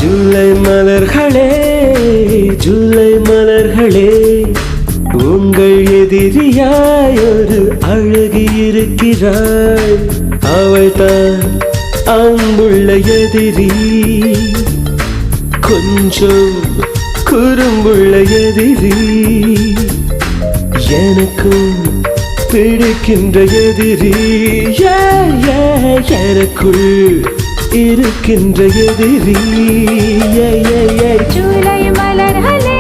ஜூலை மலர்களே ஜூலை மலர்களே உங்கள் எதிரியாய் ஒரு அழகி இருக்கிறாள் அவள்தான் அன்புள்ள எதிரி கொஞ்சம் குறும்புள்ள எதிரி எனக்கும் பிடிக்கின்ற எதிரி எனக்குள் இருக்கின்ற எதிரி ஜூலை மலர்களே